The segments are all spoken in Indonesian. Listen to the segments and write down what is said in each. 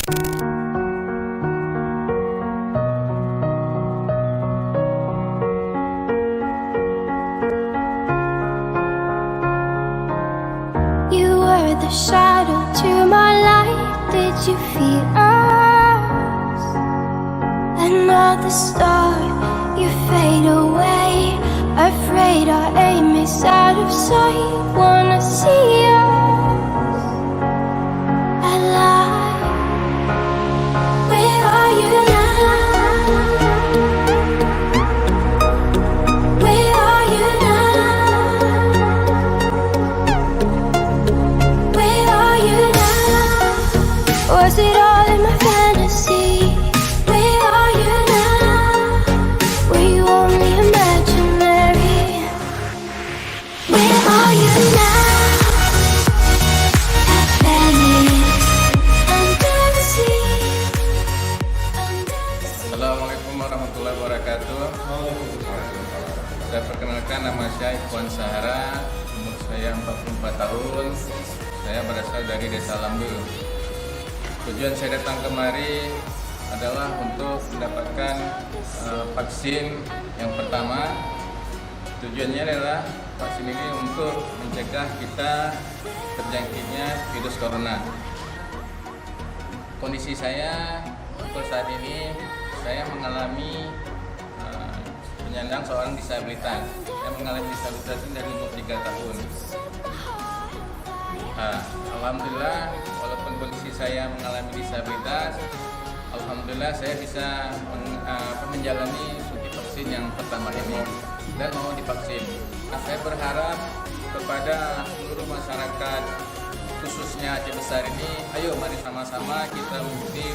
You were the shadow to my light. Did you feel us? Another star, you fade away. Afraid our aim is out of sight. Wanna see us alive. Where are you now? Where are you now? Where are you now? Was it all in my fantasy? Where are you now? Were you only imaginary? Where are you now? At Venice, under the sea, under the sea. Assalamualaikum warahmatullahi wabarakatuh. Saya perkenalkan, nama saya Ikhwan Sahara, umur saya 44 tahun. Saya berasal dari Desa Lambu. Tujuan saya datang kemari adalah untuk mendapatkan vaksin yang pertama. Tujuannya adalah vaksin ini untuk mencegah kita terjangkitnya virus corona. Kondisi saya untuk saat ini, saya mengalami penyandang seorang disabilitas. Saya mengalami disabilitas ini dari umur 3 tahun. Alhamdulillah, walaupun kondisi saya mengalami disabilitas, alhamdulillah saya bisa menjalani suntik vaksin yang pertama ini dan mau divaksin. Saya berharap kepada seluruh masyarakat, khususnya Aceh Besar ini, ayo mari sama-sama kita mengikuti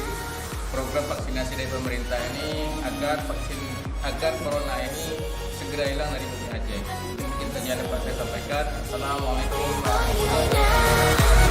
program vaksinasi dari pemerintah ini agar corona ini segera hilang dari bumi Aceh. Mungkin saja dapat saya sampaikan. Assalamualaikum warahmatullahi wabarakatuh.